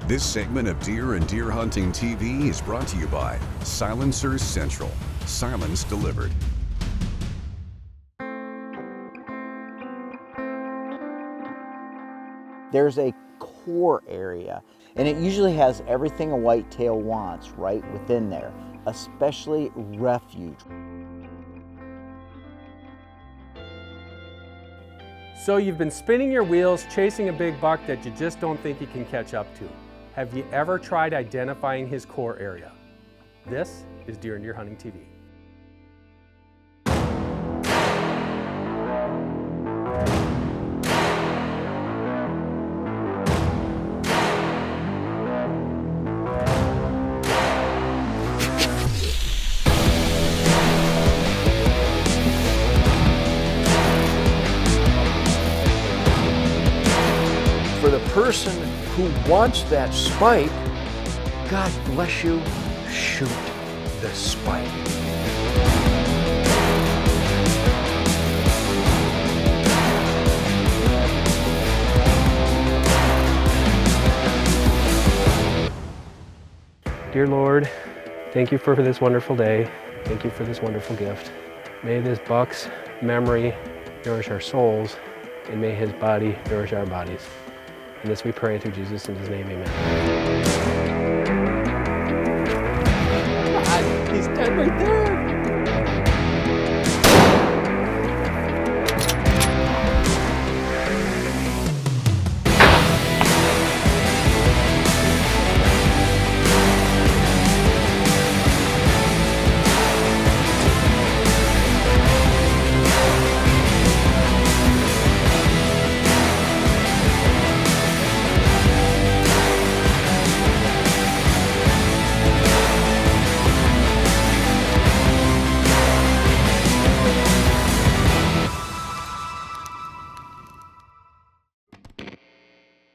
This segment of Deer and Deer Hunting TV is brought to you by Silencers Central. Silence delivered. There's a core area, and it usually has everything a whitetail wants right within there, especially refuge. So you've been spinning your wheels chasing a big buck that you just don't think you can catch up to. Have you ever tried identifying his core area? This is Deer and Deer Hunting TV. For the person who wants that spike, God bless you, shoot the spike. Dear Lord, thank you for this wonderful day. Thank you for this wonderful gift. May this buck's memory nourish our souls, and may his body nourish our bodies. And this we pray through Jesus in his name, amen. God, he's dead right there.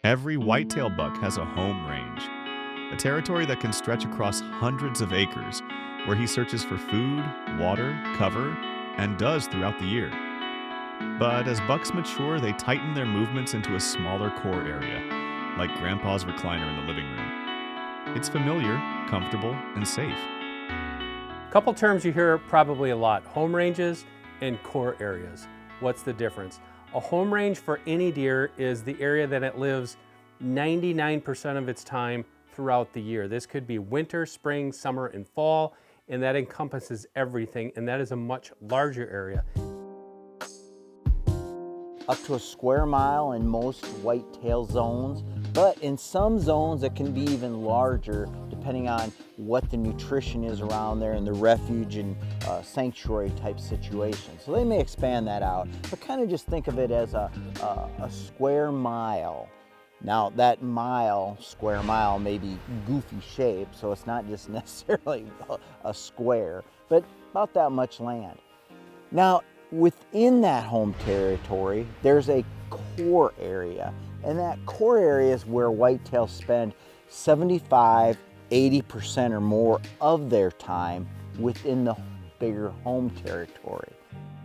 Every whitetail buck has a home range, a territory that can stretch across hundreds of acres, where he searches for food, water, cover, and does throughout the year. But as bucks mature, they tighten their movements into a smaller core area, like Grandpa's recliner in the living room. It's familiar, comfortable, and safe. Couple terms you hear probably a lot: home ranges and core areas. What's the difference? A home range for any deer is the area that it lives 99% of its time throughout the year. This could be winter, spring, summer, and fall, and that encompasses everything, and that is a much larger area. Up to a square mile in most whitetail zones, but in some zones it can be even larger depending on what the nutrition is around there and the refuge and sanctuary type situation. So they may expand that out, but kind of just think of it as a square mile. Now that square mile may be goofy shape, so it's not just necessarily a square, but about that much land. Now, within that home territory, there's a core area, and that core area is where whitetails spend 75–80% or more of their time within the bigger home territory.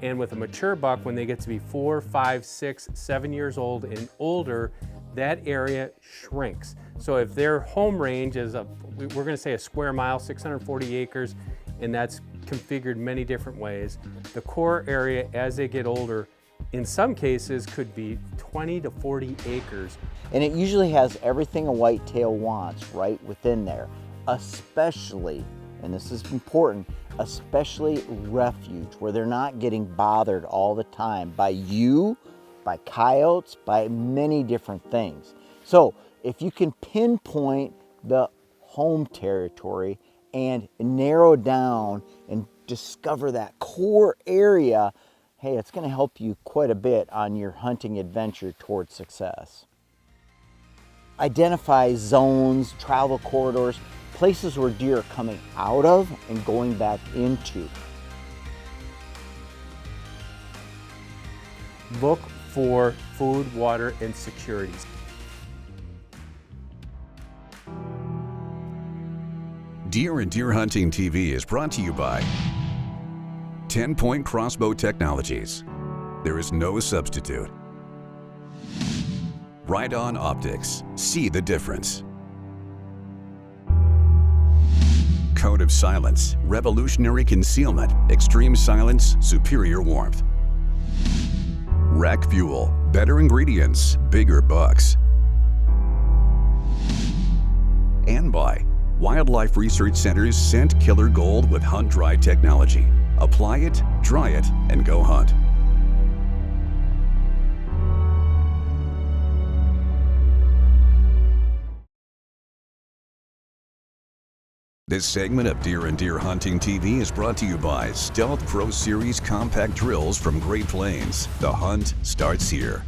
And with a mature buck, when they get to be 4, 5, 6, 7 years old and older, that area shrinks. So if their home range is we're going to say a square mile, 640 acres, and that's configured many different ways, the core area as they get older, in some cases, could be 20 to 40 acres. And it usually has everything a whitetail wants right within there, especially, and this is important, especially refuge, where they're not getting bothered all the time by you, by coyotes, by many different things. So if you can pinpoint the home territory and narrow down and discover that core area, hey, it's going to help you quite a bit on your hunting adventure towards success. Identify zones, travel corridors, places where deer are coming out of and going back into. Look for food, water, and security. Deer and Deer Hunting TV is brought to you by 10-Point Crossbow Technologies. There is no substitute. Ride-On Optics. See the difference. code of silence, revolutionary concealment, extreme silence, superior warmth. Rack Fuel, better ingredients, bigger bucks. And by Wildlife Research Center's Scent Killer Gold with Hunt Dry technology. Apply it, dry it, and go hunt. This segment of Deer and Deer Hunting TV is brought to you by Stealth Pro Series compact drills from Great Plains. The hunt starts here.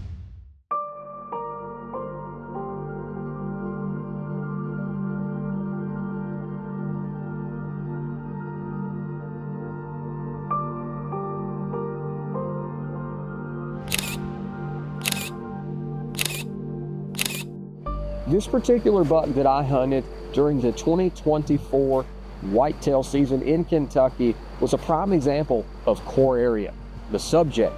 This particular buck that I hunted during the 2024 whitetail season in Kentucky was a prime example of core area. The subject,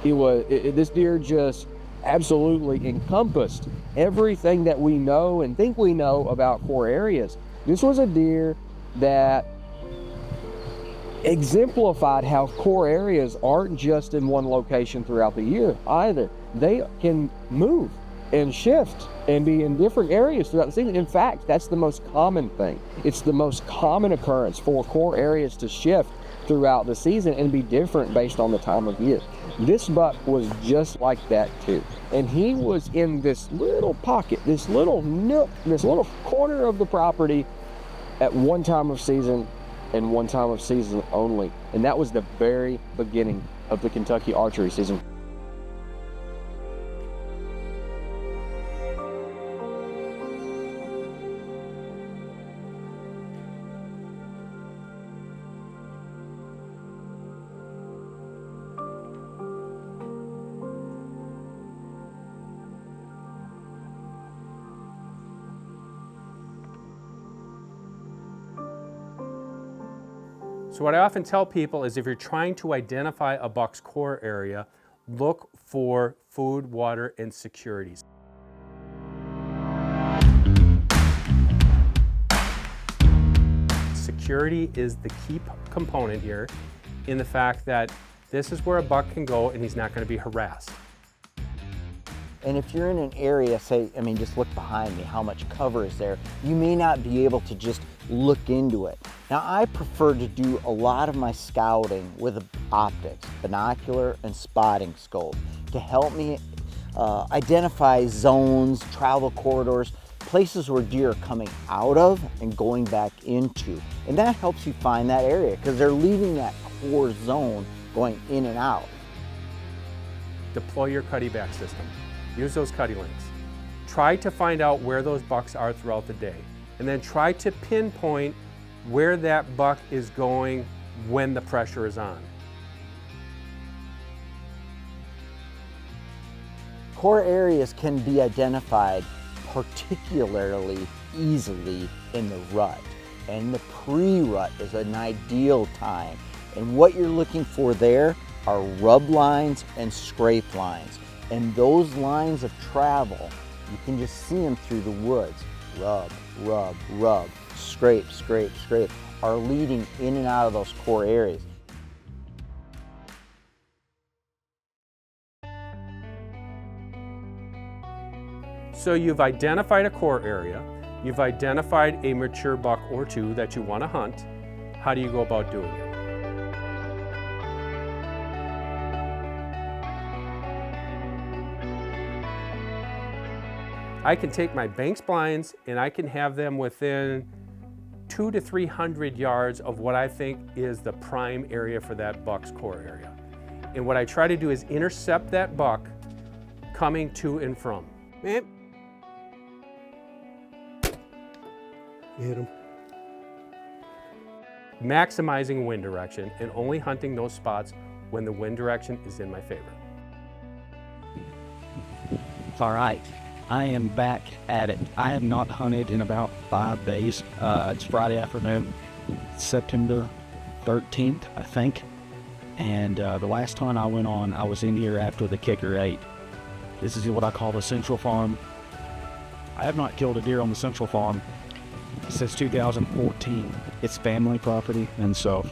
this deer just absolutely encompassed everything that we know and think we know about core areas. This was a deer that exemplified how core areas aren't just in one location throughout the year either. They can move and shift and be in different areas throughout the season. In fact, that's the most common thing. It's the most common occurrence for core areas to shift throughout the season and be different based on the time of year. This buck was just like that too. And he was in this little pocket, this little nook, this little corner of the property at one time of season and one time of season only. And that was the very beginning of the Kentucky archery season. So what I often tell people is if you're trying to identify a buck's core area, look for food, water, and securities. Security is the key component here in the fact that this is where a buck can go and he's not going to be harassed. And if you're in an area, say, just look behind me, how much cover is there, you may not be able to just look into it. Now, I prefer to do a lot of my scouting with optics, binocular and spotting scope, to help me identify zones, travel corridors, places where deer are coming out of and going back into. And that helps you find that area because they're leaving that core zone going in and out. Deploy your cuddy back system. Use those cuddy links. Try to find out where those bucks are throughout the day, and then try to pinpoint where that buck is going when the pressure is on. Core areas can be identified particularly easily in the rut, and the pre-rut is an ideal time. And what you're looking for there are rub lines and scrape lines. And those lines of travel, you can just see them through the woods. Rub, rub, rub, scrape, scrape, scrape, are leading in and out of those core areas. So you've identified a core area, you've identified a mature buck or two that you want to hunt. How do you go about doing it? I can take my Banks blinds and I can have them within 200 to 300 yards of what I think is the prime area for that buck's core area. And what I try to do is intercept that buck coming to and from. Man. Hit him. Maximizing wind direction and only hunting those spots when the wind direction is in my favor. All right. I am back at it. I have not hunted in about 5 days. It's Friday afternoon, September 13th, I think. And the last hunt I went on, I was in here after the kicker ate. This is what I call the Central Farm. I have not killed a deer on the Central Farm since 2014. It's family property, and so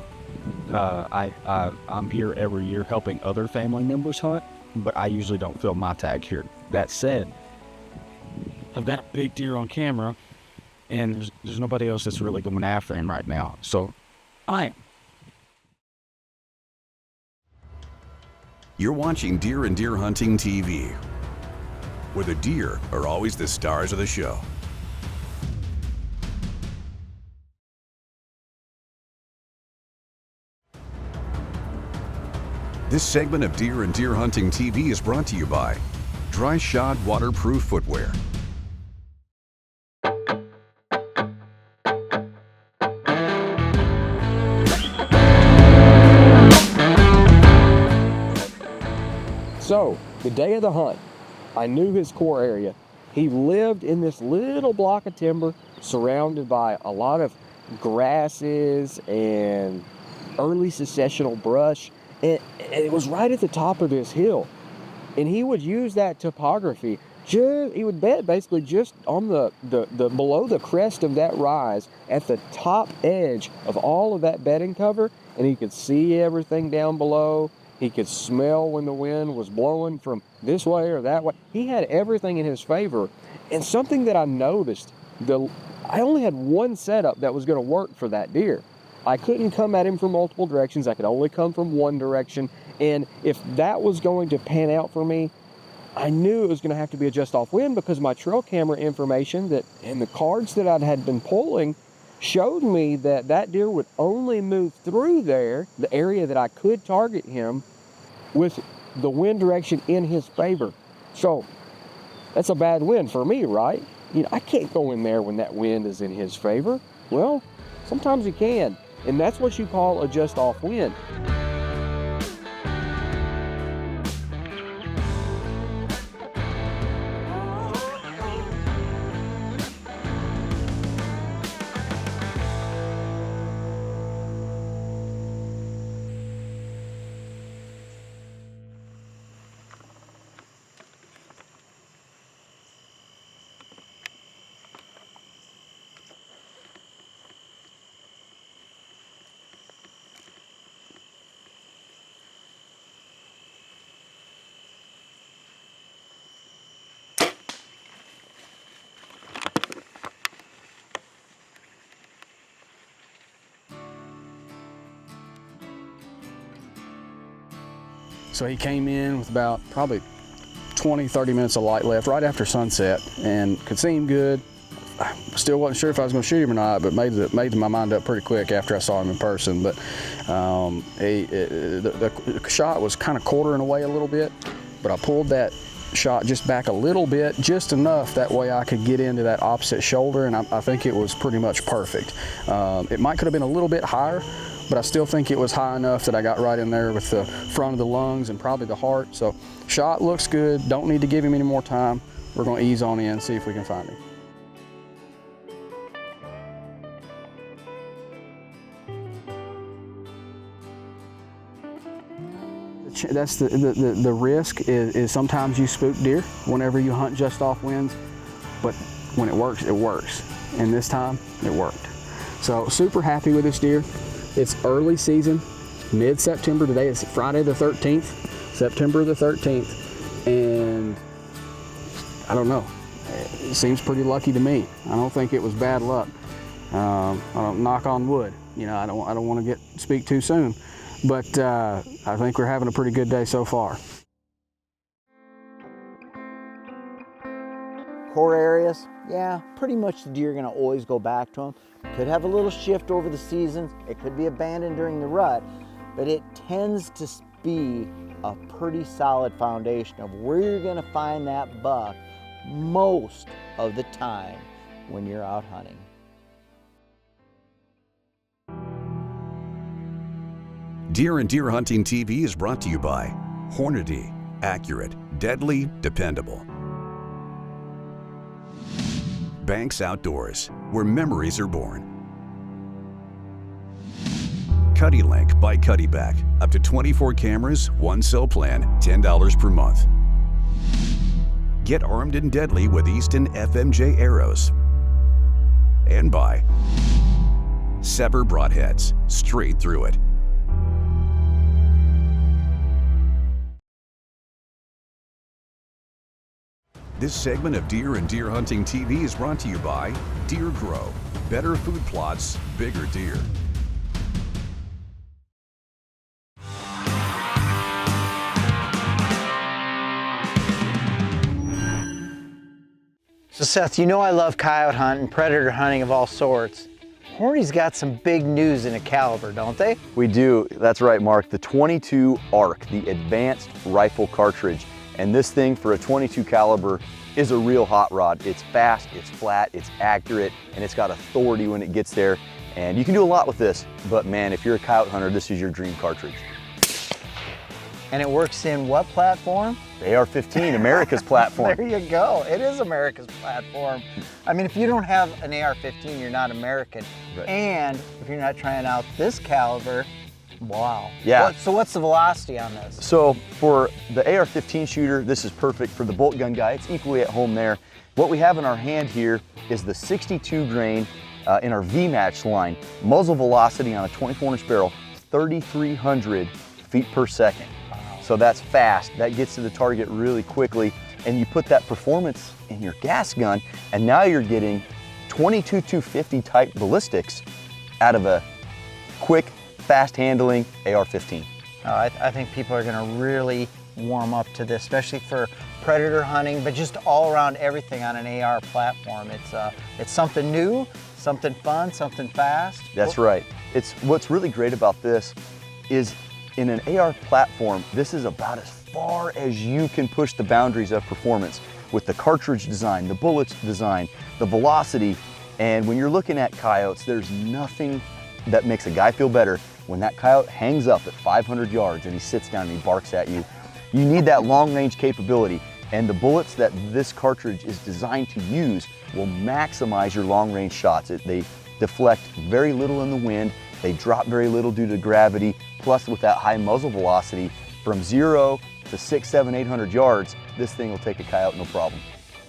I'm here every year helping other family members hunt, but I usually don't film my tag here. That said, I've got a big deer on camera, and there's nobody else that's really going after him right now, so I am. You're watching Deer and Deer Hunting TV, where the deer are always the stars of the show. This segment of Deer and Deer Hunting TV is brought to you by Dry Shod Waterproof Footwear. So, the day of the hunt, I knew his core area. He lived in this little block of timber surrounded by a lot of grasses and early successional brush. And it was right at the top of this hill. And he would use that topography. He would bed basically just on the below the crest of that rise at the top edge of all of that bedding cover. And he could see everything down below. He could smell when the wind was blowing from this way or that way. He had everything in his favor. And something that I noticed, I only had one setup that was going to work for that deer. I couldn't come at him from multiple directions. I could only come from one direction. And if that was going to pan out for me, I knew it was going to have to be a just off wind, because my trail camera information and the cards that I had been pulling showed me that deer would only move through there, the area that I could target him, with the wind direction in his favor. So that's a bad wind for me, right? I can't go in there when that wind is in his favor. Well, sometimes you can. And that's what you call a just off wind. So he came in with about probably 20, 30 minutes of light left right after sunset, and could see him good. I still wasn't sure if I was going to shoot him or not, but made my mind up pretty quick after I saw him in person. But the shot was kind of quartering away a little bit, but I pulled that shot just back a little bit, just enough that way I could get into that opposite shoulder, and I think it was pretty much perfect. It could have been a little bit higher, but I still think it was high enough that I got right in there with the front of the lungs and probably the heart. So shot looks good. Don't need to give him any more time. We're going to ease on in, see if we can find him. That's the risk is sometimes you spook deer whenever you hunt just off winds, but when it works, it works. And this time it worked. So super happy with this deer. It's early season, mid-September. Today is Friday the 13th, September the 13th. And I don't know, it seems pretty lucky to me. I don't think it was bad luck. I don't knock on wood. I don't want to speak too soon. But I think we're having a pretty good day so far. Core areas, yeah, pretty much the deer are going to always go back to them. Could have a little shift over the seasons. It could be abandoned during the rut, but it tends to be a pretty solid foundation of where you're going to find that buck most of the time when you're out hunting. Deer and Deer Hunting TV is brought to you by Hornady, accurate, deadly, dependable. Banks Outdoors, where memories are born. CuddyLink by CuddyBack, up to 24 cameras, one cell plan, $10 per month. Get armed and deadly with Easton FMJ arrows. And stand by. Sever broadheads straight through it. This segment of Deer and Deer Hunting TV is brought to you by Deer Grow. Better food plots, bigger deer. So Seth, you know I love coyote hunting, predator hunting of all sorts. Hornedy's got some big news in a caliber, don't they? We do, that's right, Mark. The 22 ARC, the advanced rifle cartridge. And this thing for a 22 caliber is a real hot rod. It's fast, it's flat, it's accurate, and it's got authority when it gets there. And you can do a lot with this, but man, if you're a coyote hunter, this is your dream cartridge. And it works in what platform? The AR-15, America's platform. There you go. It is America's platform. I mean, if you don't have an AR-15, you're not American. Right. And if you're not trying out this caliber, wow. Yeah. So what's the velocity on this? So for the AR-15 shooter, this is perfect. For the bolt gun guy, it's equally at home there. What we have in our hand here is the 62 grain in our V-Match line. Muzzle velocity on a 24-inch barrel, 3,300 feet per second. So that's fast, that gets to the target really quickly, and you put that performance in your gas gun, and now you're getting 22-250 type ballistics out of a quick, fast handling AR-15. I think people are gonna really warm up to this, especially for predator hunting, but just all around everything on an AR platform. It's something new, something fun, something fast. That's right. What's really great about this is in an AR platform, this is about as far as you can push the boundaries of performance with the cartridge design, the bullets design, the velocity. And when you're looking at coyotes, there's nothing that makes a guy feel better when that coyote hangs up at 500 yards and he sits down and he barks at you. You need that long range capability, and the bullets that this cartridge is designed to use will maximize your long range shots. They deflect very little in the wind, they drop very little due to gravity, plus with that high muzzle velocity, from 0 to 600, 700, 800 yards, this thing will take a coyote no problem.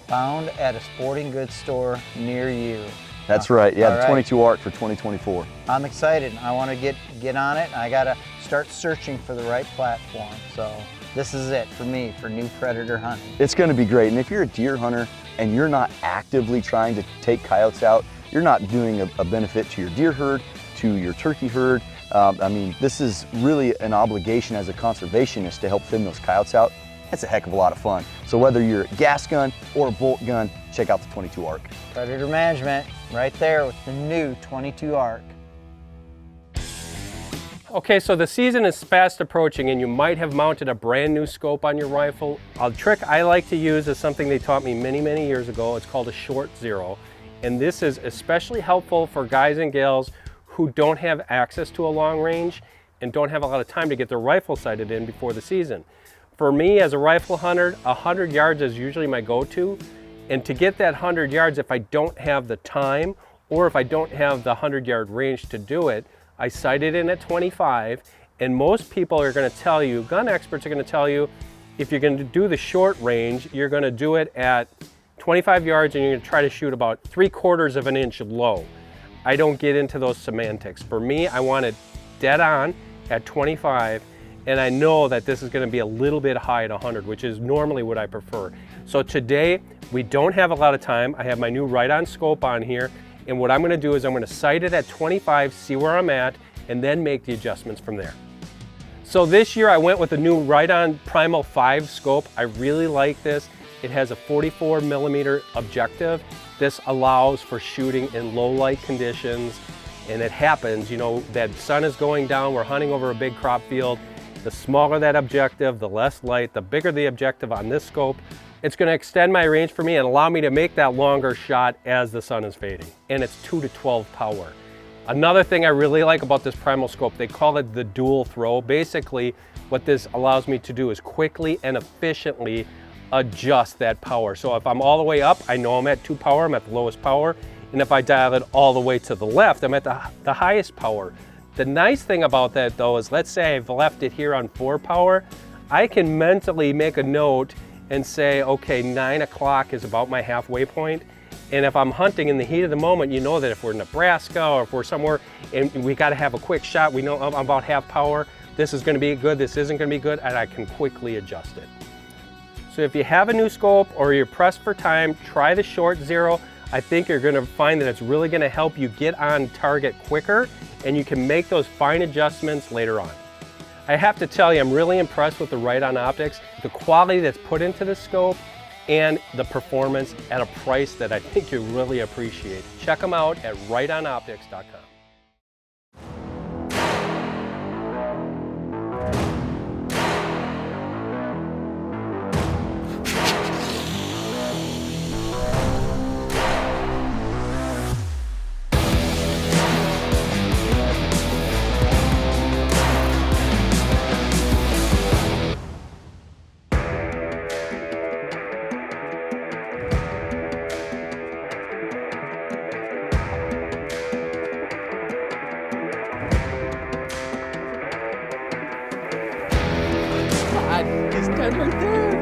Found at a sporting goods store near you. That's right, yeah, All the right. 22 ARC for 2024. I'm excited. I want to get on it. I got to start searching for the right platform. So this is it for me, for new predator hunting. It's gonna be great, and if you're a deer hunter and you're not actively trying to take coyotes out, you're not doing a benefit to your deer herd, to your turkey herd. I mean, this is really an obligation as a conservationist to help thin those coyotes out. That's a heck of a lot of fun. So whether you're a gas gun or a bolt gun, check out the 22 ARC. Predator management right there with the new 22 ARC. Okay, so the season is fast approaching and you might have mounted a brand new scope on your rifle. A trick I like to use is something they taught me many, many years ago. It's called a short zero. And this is especially helpful for guys and gals who don't have access to a long range and don't have a lot of time to get their rifle sighted in before the season. For me as a rifle hunter, 100 yards is usually my go-to. And to get that 100 yards, if I don't have the time or if I don't have the 100-yard range to do it, I sight it in at 25, and most people are going to tell you, gun experts are going to tell you, if you're going to do the short range, you're going to do it at 25 yards and you're going to try to shoot about 3/4 of an inch low. I don't get into those semantics. For me, I want it dead on at 25, and I know that this is going to be a little bit high at 100, which is normally what I prefer. So today, we don't have a lot of time. I have my new Right-On scope on here. And what I'm going to do is I'm going to sight it at 25, see where I'm at, and then make the adjustments from there. So this year I went with the new Right-On Primal 5 scope. I really like this. It has a 44mm objective. This allows for shooting in low light conditions, and it happens, you know, that sun is going down, we're hunting over a big crop field. The smaller that objective, the less light, the bigger the objective on this scope. It's going to extend my range for me and allow me to make that longer shot as the sun is fading. And it's 2 to 12 power. Another thing I really like about this Primal scope, they call it the dual throw. Basically, what this allows me to do is quickly and efficiently adjust that power. So if I'm all the way up, I know I'm at 2 power, I'm at the lowest power. And if I dial it all the way to the left, I'm at the highest power. The nice thing about that though is, let's say I've left it here on 4 power, I can mentally make a note and say, okay, 9 o'clock is about my halfway point, And if I'm hunting in the heat of the moment, you know that if we're in Nebraska or if we're somewhere and we got to have a quick shot, we know I'm about half power, this is going to be good, this isn't going to be good, and I can quickly adjust it. So if you have a new scope or you're pressed for time, try the Short Zero. I think you're going to find that it's really going to help you get on target quicker, and you can make those fine adjustments later on. I have to tell you, I'm really impressed with the Riton Optics, the quality that's put into the scope, and the performance at a price that I think you really appreciate. Check them out at ritonoptics.com. Just done right there.